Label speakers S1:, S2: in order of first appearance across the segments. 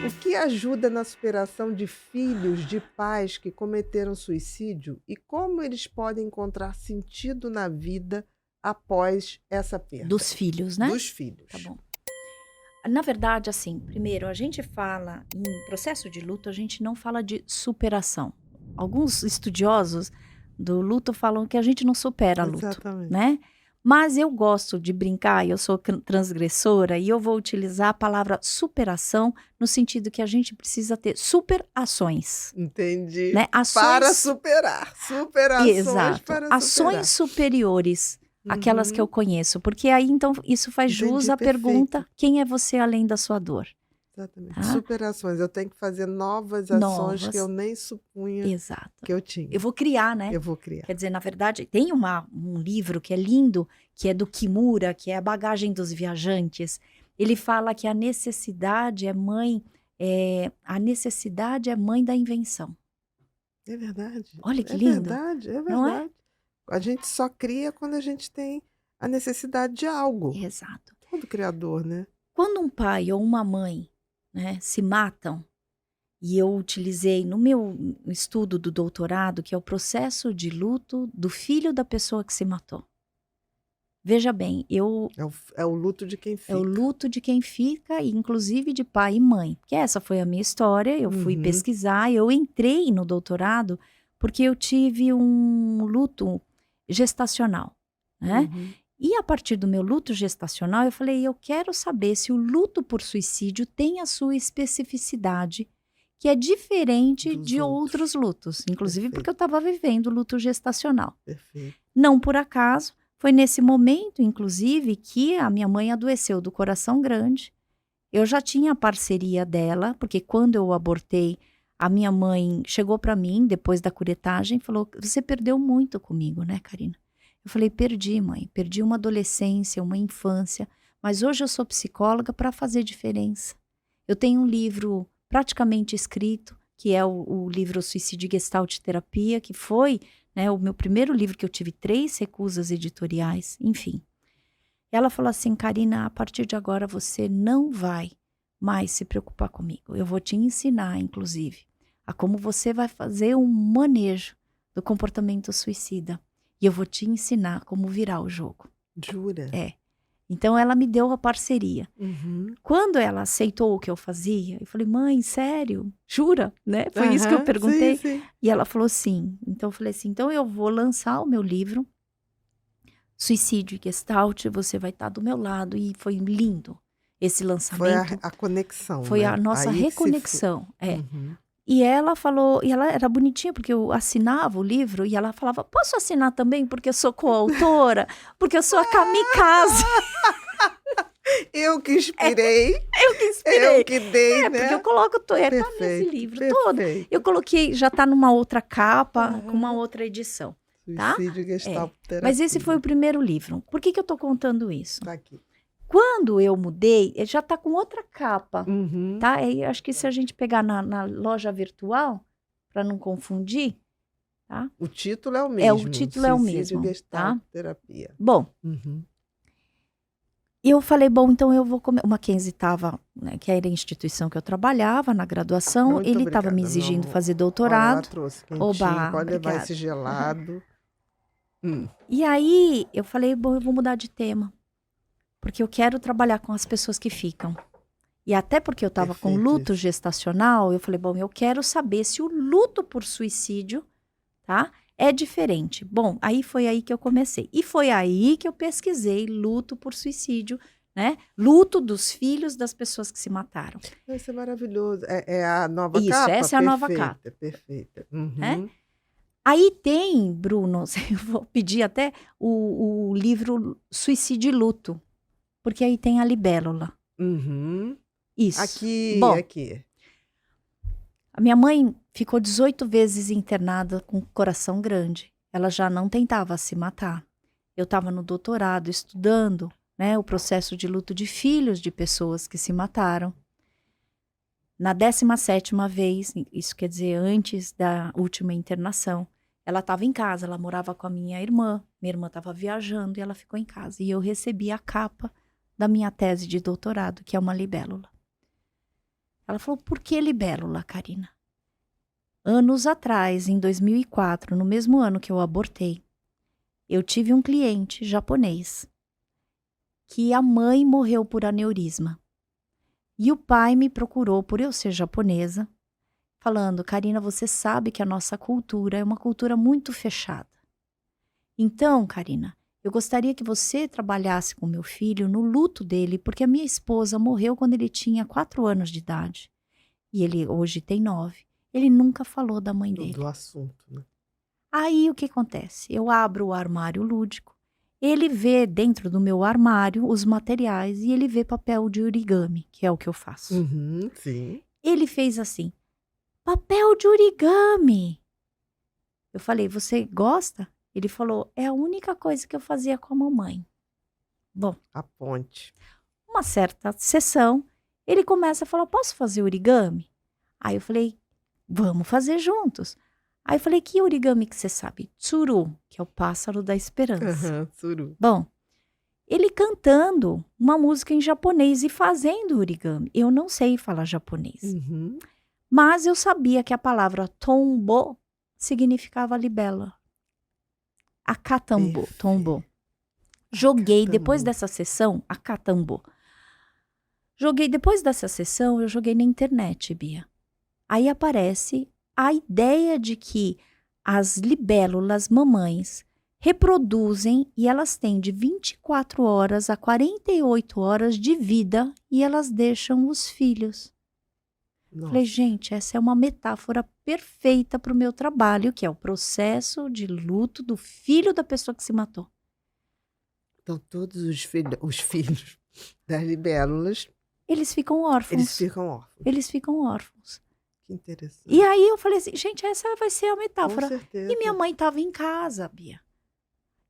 S1: O que ajuda na superação de filhos de pais que cometeram suicídio e como eles podem encontrar sentido na vida após essa perda?
S2: Dos filhos, né?
S1: Dos
S2: Tá
S1: filhos.
S2: bom. Na verdade, assim, primeiro, a gente fala em processo de luto, a gente não fala de superação. Alguns estudiosos do luto falam que a gente não supera luto,
S1: Exatamente.
S2: né? Mas eu gosto de brincar, eu sou transgressora e eu vou utilizar a palavra superação no sentido que a gente precisa ter superações,
S1: Entendi.
S2: né?
S1: Para
S2: Ações,
S1: superar. Superações
S2: exato,
S1: para
S2: ações
S1: superar.
S2: superiores àquelas que eu
S1: Uhum.
S2: conheço, porque aí então isso faz jus
S1: Entendi,
S2: à
S1: perfeito.
S2: pergunta: quem é você além da sua dor?
S1: Exatamente.
S2: Tá?
S1: Superações. Eu tenho que fazer novas ações que eu
S2: Novas,
S1: nem supunha
S2: exato.
S1: que eu
S2: Eu
S1: tinha.
S2: vou criar, né.
S1: Eu vou criar.
S2: Quer dizer, na verdade, tem um livro que é lindo, que é do Kimura, que é A Bagagem dos Viajantes. Ele fala que a necessidade é mãe da invenção.
S1: É verdade,
S2: Olha que
S1: é
S2: lindo,
S1: verdade, é
S2: não é?
S1: verdade. A gente só cria quando a gente tem a necessidade de algo.
S2: Exato.
S1: Todo criador, né.
S2: Quando um pai ou uma mãe, né, se matam, e eu utilizei no meu estudo do doutorado, que é o processo de luto do filho da pessoa que se matou. Veja bem,
S1: É o luto de quem
S2: é o
S1: fica.
S2: luto de quem fica, e inclusive de pai e mãe, porque essa foi a minha história, eu fui
S1: Uhum,
S2: pesquisar, eu entrei no doutorado, porque eu tive um luto gestacional, né.
S1: uhum.
S2: E a partir do meu luto gestacional, eu falei: "Eu quero saber se o luto por suicídio tem a sua especificidade, que é diferente
S1: Dos
S2: de outros
S1: outros.
S2: lutos", inclusive porque
S1: Perfeito,
S2: eu estava vivendo o luto gestacional.
S1: perfeito.
S2: Não por acaso, foi nesse momento, inclusive, que a minha mãe adoeceu do coração grande. Eu já tinha a parceria dela, porque quando eu abortei, a minha mãe chegou para mim, depois da curetagem, e falou: "Você perdeu muito comigo, né, Karina?" Eu falei: "Perdi, mãe. Perdi uma adolescência, uma infância, mas hoje eu sou psicóloga para fazer diferença. Eu tenho um livro praticamente escrito, que é o livro Suicídio e Gestalt Terapia, que foi, né, o meu primeiro livro, que eu tive 3 recusas editoriais, enfim. Ela falou assim: "Karina, a partir de agora você não vai mais se preocupar comigo. Eu vou te ensinar, inclusive, a como você vai fazer um manejo do comportamento suicida. E eu vou te ensinar como virar o jogo."
S1: Jura?
S2: É. Então ela me deu a parceria.
S1: Uhum.
S2: Quando ela aceitou o que eu fazia, eu falei: "Mãe, sério? Jura?", né, foi isso que eu
S1: Aham, sim,
S2: perguntei.
S1: sim.
S2: E ela falou: "Sim". Então eu falei assim: "Então eu vou lançar o meu livro, Suicídio e Gestalt, você vai estar do meu lado", e foi lindo. Esse
S1: Foi a
S2: lançamento
S1: a conexão,
S2: foi a
S1: né.
S2: nossa
S1: Aí que se fo
S2: reconexão. É.
S1: Uhum.
S2: E ela falou, e ela era bonitinha, porque eu assinava o livro e ela falava: "Posso assinar também, porque eu sou coautora? Porque eu sou a kamikaze."
S1: Eu que
S2: É,
S1: inspirei,
S2: eu que
S1: eu
S2: inspirei.
S1: que dei,
S2: É, porque eu
S1: né.
S2: coloco tá nesse
S1: Perfeito,
S2: livro todo. Eu
S1: perfeito.
S2: coloquei, já tá numa outra capa, com uma
S1: Aham.
S2: outra edição, tá?
S1: Suicídio e
S2: É. Mas esse foi
S1: Gestalterapia.
S2: o primeiro livro. Por que que eu tô contando isso?
S1: Tá aqui.
S2: Quando eu mudei, ele já tá com outra capa,
S1: Uhum.
S2: tá? Aí acho que se a gente pegar na loja virtual, para não confundir, tá?
S1: O título é o
S2: É, o
S1: mesmo,
S2: título é o
S1: Suicídio e
S2: mesmo, tá?
S1: Gestalterapia.
S2: Bom,
S1: Uhum.
S2: eu falei: "Bom, então eu vou o Mackenzie estava, né, que era a instituição que eu trabalhava na graduação,
S1: Muito
S2: ele estava me
S1: obrigada, meu
S2: exigindo
S1: amor.
S2: fazer
S1: Olha, ela
S2: doutorado."
S1: trouxe quentinho,
S2: Oba,
S1: pode levar esse
S2: obrigada.
S1: gelado. Hum,
S2: E aí eu falei: "Bom, eu vou mudar de tema, porque eu quero trabalhar com as pessoas que ficam." E até porque eu estava com
S1: perfeito
S2: luto
S1: isso.
S2: gestacional, eu falei: "Bom, eu quero saber se o luto por suicídio, tá, é diferente." Bom, aí foi aí que eu comecei. E foi aí que eu pesquisei luto por suicídio, né, luto dos filhos das pessoas que se mataram.
S1: Isso é maravilhoso. É a nova
S2: Isso,
S1: capa?
S2: essa é a nova capa,
S1: Perfeita, perfeita.
S2: né.
S1: Uhum,
S2: Aí tem, Bruno, eu vou pedir até o livro Suicídio e Luto, porque aí tem a libélula.
S1: uhum.
S2: Isso.
S1: Aqui,
S2: Bom,
S1: aqui.
S2: a minha mãe ficou 18 vezes internada com coração grande. Ela já não tentava se matar. Eu estava no doutorado estudando, né, o processo de luto de filhos de pessoas que se mataram. Na 17ª vez, isso quer dizer antes da última internação, ela estava em casa, ela morava com a minha irmã estava viajando e ela ficou em casa. E eu recebi a capa da minha tese de doutorado, que é uma libélula. Ela falou, por que libélula, Karina? Anos atrás, em 2004, no mesmo ano que eu abortei, eu tive um cliente japonês que a mãe morreu por aneurisma. E o pai me procurou por eu ser japonesa, falando, Karina, você sabe que a nossa cultura é uma cultura muito fechada. Então, Karina, eu gostaria que você trabalhasse com meu filho no luto dele, porque a minha esposa morreu quando ele tinha 4 anos de idade. E ele hoje tem 9. Ele nunca falou da mãe dele.
S1: Do assunto, né?
S2: Aí o que acontece? Eu abro o armário lúdico, ele vê dentro do meu armário os materiais e ele vê papel de origami, que é o que eu faço.
S1: Uhum, sim.
S2: Ele fez assim, papel de origami. Eu falei, você gosta? Ele falou, é a única coisa que eu fazia com a mamãe. Bom,
S1: A ponte.
S2: uma certa sessão, ele começa a falar, posso fazer origami? Aí eu falei, vamos fazer juntos. Aí eu falei, que origami que você sabe? Tsuru, que é o pássaro da esperança.
S1: Aham, Tsuru.
S2: Bom, ele cantando uma música em japonês e fazendo origami. Eu não sei falar japonês,
S1: Uhum.
S2: mas eu sabia que a palavra tombo significava libélula. Akatambo,
S1: Perfeito.
S2: tombo. Joguei,
S1: Akatambo.
S2: depois dessa sessão, akatambo. Depois dessa sessão, eu joguei na internet, Bia. Aí aparece a ideia de que as libélulas mamães reproduzem e elas têm de 24 horas a 48 horas de vida e elas deixam os filhos.
S1: Nossa.
S2: Falei, gente, essa é uma metáfora perfeita para o meu trabalho, que é o processo de luto do filho da pessoa que se matou.
S1: Então, todos os filhos das libélulas,
S2: Eles ficam órfãos.
S1: eles ficam órfãos.
S2: Eles ficam órfãos.
S1: Que interessante.
S2: E aí eu falei assim, gente, essa vai ser a
S1: Com
S2: metáfora.
S1: certeza.
S2: E minha mãe estava em casa, Bia.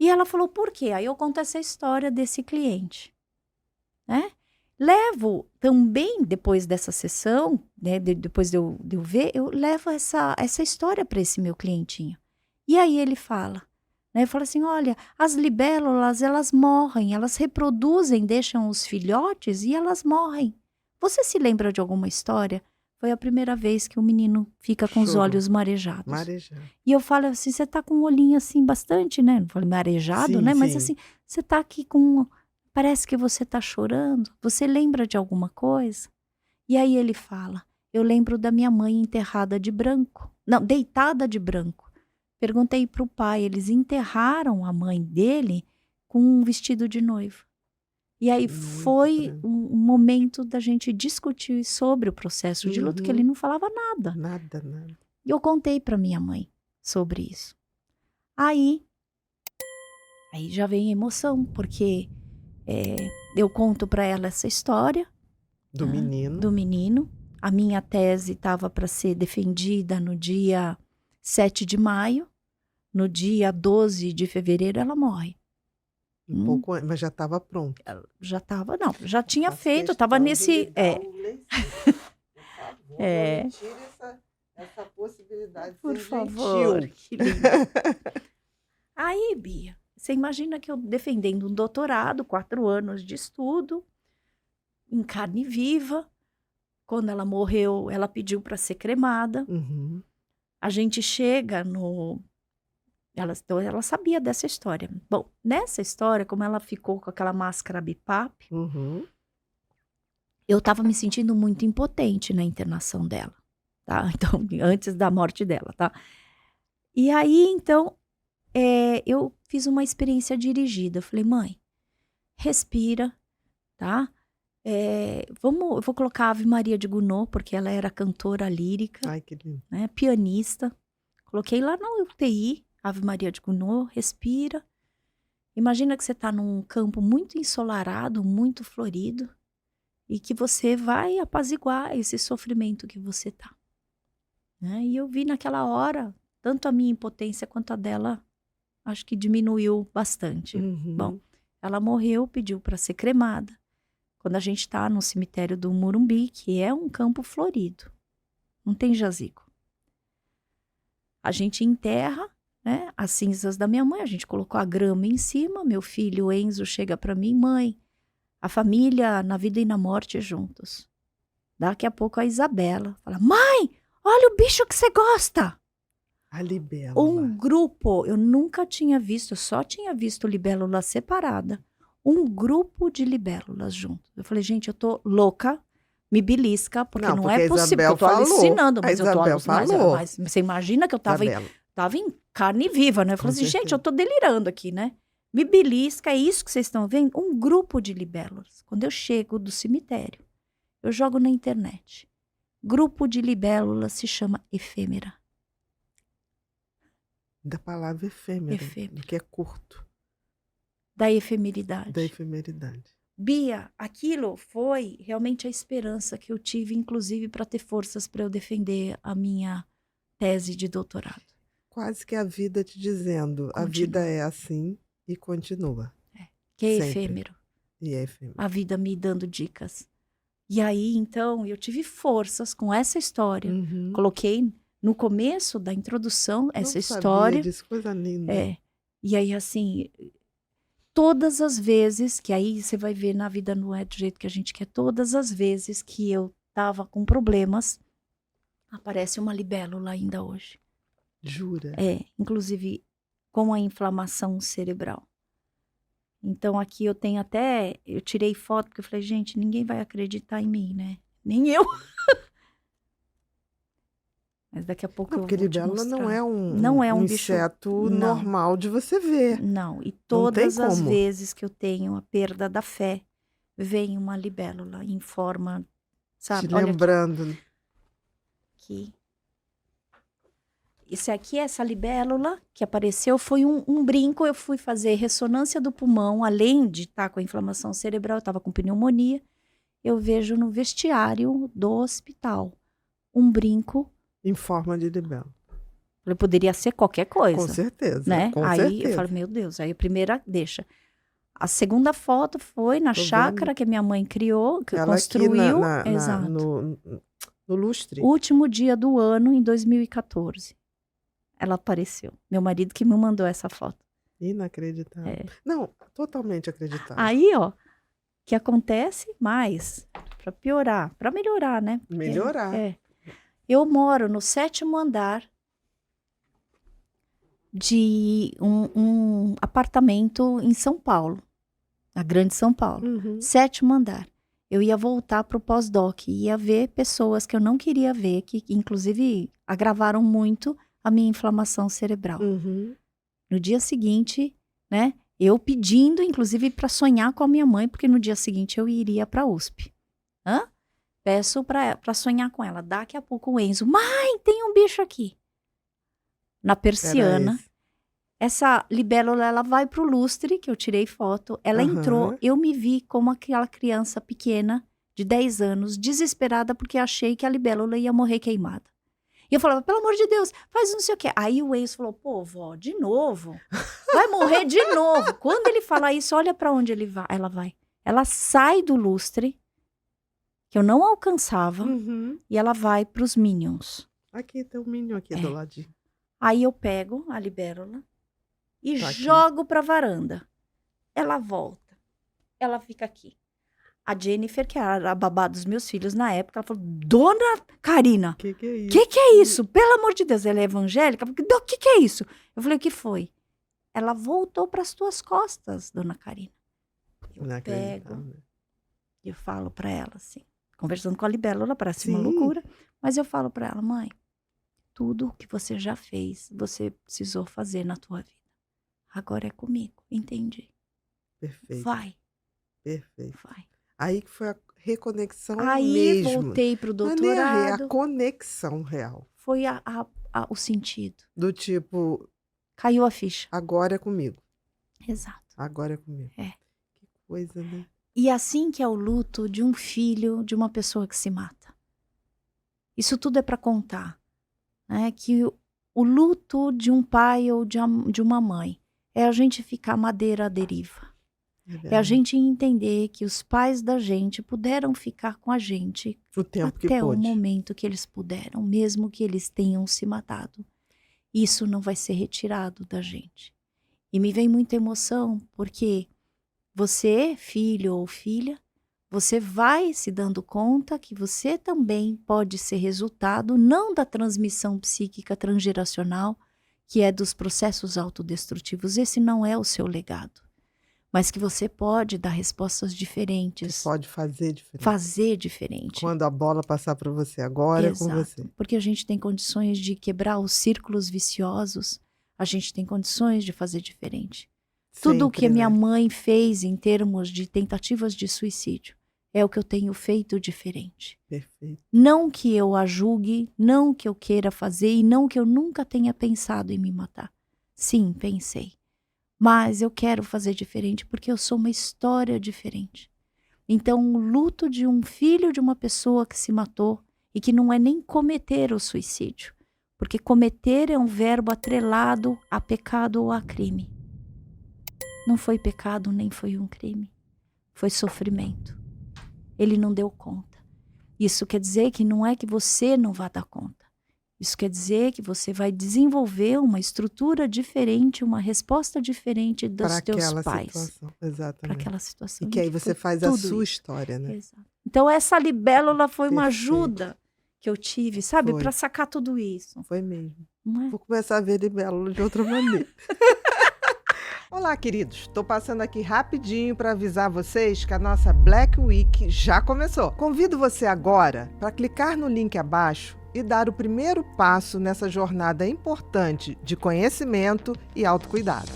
S2: E ela falou, por quê? Aí eu conto essa história desse cliente, né? Levo também, depois dessa sessão, né, depois de eu ver, eu levo essa história para esse meu clientinho. E aí ele fala, né? Fala assim, olha, as libélulas, elas morrem, elas reproduzem, deixam os filhotes e elas morrem. Você se lembra de alguma história? Foi a primeira vez que o menino fica com os
S1: Chorou.
S2: olhos marejados.
S1: Marejado.
S2: E eu falo assim, você tá com um olhinho assim bastante, né? Não falei marejado,
S1: Sim,
S2: né? Mas
S1: sim.
S2: assim, você tá aqui com... Parece que você tá chorando. Você lembra de alguma coisa? E aí ele fala, eu lembro da minha mãe enterrada de branco. Não, deitada de branco. Perguntei pro pai, eles enterraram a mãe dele com um vestido de noiva. E aí
S1: Noiva
S2: foi
S1: branca.
S2: um momento da gente discutir sobre o processo de luto, que
S1: Uhum.
S2: ele não falava nada.
S1: Nada, nada.
S2: E eu contei para minha mãe sobre isso. Aí já vem emoção, porque eu conto para ela essa história
S1: Do menino.
S2: do menino. A minha tese estava para ser defendida no dia 7 de maio. No dia 12 de fevereiro ela morre.
S1: Um pouco antes, mas já estava pronto.
S2: Já estava, não, já tinha
S1: Faço
S2: feito, estava
S1: questão de
S2: nesse...
S1: lhe dar um lencinho. Por favor,
S2: É.
S1: não me tire essa possibilidade de
S2: Por
S1: ser
S2: favor,
S1: gentil.
S2: que lindo. Aí, Bia, você imagina que eu defendendo um doutorado, 4 anos de estudo, em carne viva. Quando ela morreu, ela pediu para ser cremada.
S1: Uhum.
S2: A gente chega no... Ela sabia dessa história. Bom, nessa história, como ela ficou com aquela máscara bipap,
S1: Uhum.
S2: eu estava me sentindo muito impotente na internação dela, tá? Então, antes da morte dela, tá? E aí, então, eu fiz uma experiência dirigida. Eu falei, mãe, respira, tá? Eu vou colocar a Ave Maria de Gounod, porque ela era cantora lírica,
S1: Ai, que lindo.
S2: né? Pianista. Coloquei lá na UTI, Ave Maria de Gounod, respira. Imagina que você está num campo muito ensolarado, muito florido, e que você vai apaziguar esse sofrimento que você tá, né? E eu vi naquela hora, tanto a minha impotência quanto a dela, acho que diminuiu bastante.
S1: Uhum.
S2: Bom, ela morreu, pediu para ser cremada. Quando a gente está no cemitério do Morumbi, que é um campo florido, não tem jazigo. A gente enterra, né, as cinzas da minha mãe, a gente colocou a grama em cima, meu filho Enzo chega para mim, mãe, a família na vida e na morte juntos. Daqui a pouco a Isabela fala, mãe, olha o bicho que você gosta.
S1: A libélula.
S2: Um grupo, eu nunca tinha visto, eu só tinha visto libélula separada. Um grupo de libélulas junto. Eu falei, gente, eu tô louca, me belisca, porque não
S1: porque
S2: é
S1: a
S2: possível,
S1: Isabel
S2: que eu tô alucinando,
S1: A
S2: mas eu tô
S1: Isabel falou.
S2: mas você imagina que eu tava
S1: Isabela.
S2: em carne viva, né? Eu
S1: Com
S2: falei assim, gente,
S1: certeza.
S2: eu tô delirando aqui, né? Me belisca, é isso que vocês estão vendo? Um grupo de libélulas. Quando eu chego do cemitério, eu jogo na internet. Grupo de libélulas se chama efêmera.
S1: Da palavra efêmera,
S2: Efêmera.
S1: que é curto,
S2: Da efemeridade.
S1: da efemeridade.
S2: Bia, aquilo foi realmente a esperança que eu tive, inclusive, para ter forças para eu defender a minha tese de doutorado.
S1: Quase que a vida te dizendo, a
S2: Continua.
S1: vida é assim e continua.
S2: Que é
S1: Sempre.
S2: efêmero.
S1: E é efêmero.
S2: A vida me dando dicas. E aí, então, eu tive forças com essa história.
S1: Uhum.
S2: Coloquei no começo da introdução essa
S1: Não
S2: história.
S1: sabia disso, coisa linda.
S2: E aí, assim, todas as vezes, que aí você vai ver na vida não é do jeito que a gente quer, todas as vezes que eu tava com problemas, aparece uma libélula ainda hoje.
S1: Jura?
S2: Inclusive com a inflamação cerebral. Então aqui eu tenho até, eu tirei foto porque eu falei, gente, ninguém vai acreditar em mim, né? Nem eu. Mas daqui a pouco
S1: Não,
S2: eu
S1: porque
S2: vou te
S1: libélula não
S2: mostrar.
S1: é
S2: Não é um
S1: inseto
S2: bicho, não.
S1: normal de você ver.
S2: Não, e
S1: Não tem
S2: todas as
S1: como.
S2: vezes que eu tenho a perda da fé, vem uma libélula em forma, sabe?
S1: Te
S2: Olha
S1: lembrando.
S2: aqui. Esse aqui, essa libélula que apareceu, foi um brinco. Eu fui fazer ressonância do pulmão, além de estar com a inflamação cerebral, eu estava com pneumonia. Eu vejo no vestiário do hospital um brinco.
S1: Em forma de libélula.
S2: Poderia ser qualquer coisa.
S1: Com certeza.
S2: Né?
S1: Com
S2: aí
S1: certeza.
S2: eu falo, meu Deus, aí a primeira deixa. A segunda foto foi na
S1: Tô
S2: chácara
S1: vendo.
S2: que a minha mãe criou, que
S1: Ela
S2: construiu.
S1: aqui
S2: Exato.
S1: no lustre.
S2: Último dia do ano, em 2014. Ela apareceu. Meu marido que me mandou essa foto.
S1: Inacreditável. Não, totalmente acreditável.
S2: Aí, ó, que acontece mais, para piorar, para melhorar, né? Porque,
S1: Melhorar.
S2: eu moro no 7º andar de um apartamento em São Paulo, na Grande São Paulo.
S1: Uhum.
S2: 7º andar. Eu ia voltar pro pós-doc, ia ver pessoas que eu não queria ver, que inclusive agravaram muito a minha inflamação cerebral.
S1: Uhum.
S2: No dia seguinte, né, eu pedindo, inclusive, para sonhar com a minha mãe, porque no dia seguinte eu iria para a USP. Peço para sonhar com ela. Daqui a pouco o Enzo, mãe, tem um bicho aqui. Na persiana. Essa libélula, ela vai pro lustre, que eu tirei foto. Ela entrou, eu me vi como aquela criança pequena, de 10 anos, desesperada, porque achei que a libélula ia morrer queimada. E eu falava, pelo amor de Deus, faz não sei o quê. Aí o Enzo falou, pô, vó, de novo? Vai morrer de novo. Quando ele fala isso, olha para onde ela vai. Ela sai do lustre, que eu não alcançava, e ela vai pros Minions.
S1: Aqui tem um Minion aqui do ladinho.
S2: Aí eu pego a libélula e jogo pra varanda. Ela volta. Ela fica aqui. A Jennifer, que era a babá dos meus filhos na época, ela falou, Dona Karina,
S1: Que é isso?
S2: Que é isso? Pelo amor de Deus, ela é evangélica? O que é isso? Eu falei, o que foi? Ela voltou para as tuas costas, Dona Karina. Eu pego, e eu falo para ela assim, conversando com a libélula, parece uma loucura, mas eu falo para ela, mãe, tudo que você já fez, você precisou fazer na tua vida. Agora é comigo, entendi.
S1: Perfeito.
S2: Vai.
S1: Perfeito.
S2: Vai.
S1: Aí que foi a reconexão mesmo.
S2: Aí voltei pro doutorado.
S1: Não é a conexão real.
S2: Foi o sentido.
S1: Do tipo...
S2: Caiu a ficha.
S1: Agora é comigo.
S2: Exato.
S1: Agora é comigo. Que coisa, né?
S2: E assim que é o luto de um filho, de uma pessoa que se mata. Isso tudo é para contar. Né? Que o luto de um pai ou de uma mãe é a gente ficar madeira à deriva. É a gente entender que os pais da gente puderam ficar com a gente
S1: o tempo
S2: até o momento que eles puderam, mesmo que eles tenham se matado. Isso não vai ser retirado da gente. E me vem muita emoção, porque você, filho ou filha, você vai se dando conta que você também pode ser resultado não da transmissão psíquica transgeracional, que é dos processos autodestrutivos. Esse não é o seu legado. Mas que você pode dar respostas diferentes.
S1: Você pode fazer diferente.
S2: Fazer diferente.
S1: Quando a bola passar para você agora,
S2: Exato,
S1: é com você.
S2: Porque a gente tem condições de quebrar os círculos viciosos, a gente tem condições de fazer diferente. Tudo o que a minha mãe fez em termos de tentativas de suicídio é o que eu tenho feito diferente.
S1: Perfeito.
S2: Não que eu a julgue, não que eu queira fazer e não que eu nunca tenha pensado em me matar. Sim, pensei. Mas eu quero fazer diferente porque eu sou uma história diferente. Então, o luto de um filho de uma pessoa que se matou e que não é nem cometer o suicídio, porque cometer é um verbo atrelado a pecado ou a crime. Não foi pecado nem foi um crime, foi sofrimento. Ele não deu conta. Isso quer dizer que não é que você não vai dar conta. Isso quer dizer que você vai desenvolver uma estrutura diferente, uma resposta diferente dos teus pais.
S1: Para
S2: aquela situação.
S1: E que aí você faz a sua história, né?
S2: Exato. Então essa libélula foi uma ajuda que eu tive, sabe? Para sacar tudo isso.
S1: Foi mesmo.
S2: Não é?
S1: Vou começar a ver libélula de outra maneira. Olá, queridos. Estou passando aqui rapidinho para avisar vocês que a nossa Black Week já começou. Convido você agora para clicar no link abaixo e dar o primeiro passo nessa jornada importante de conhecimento e autocuidado.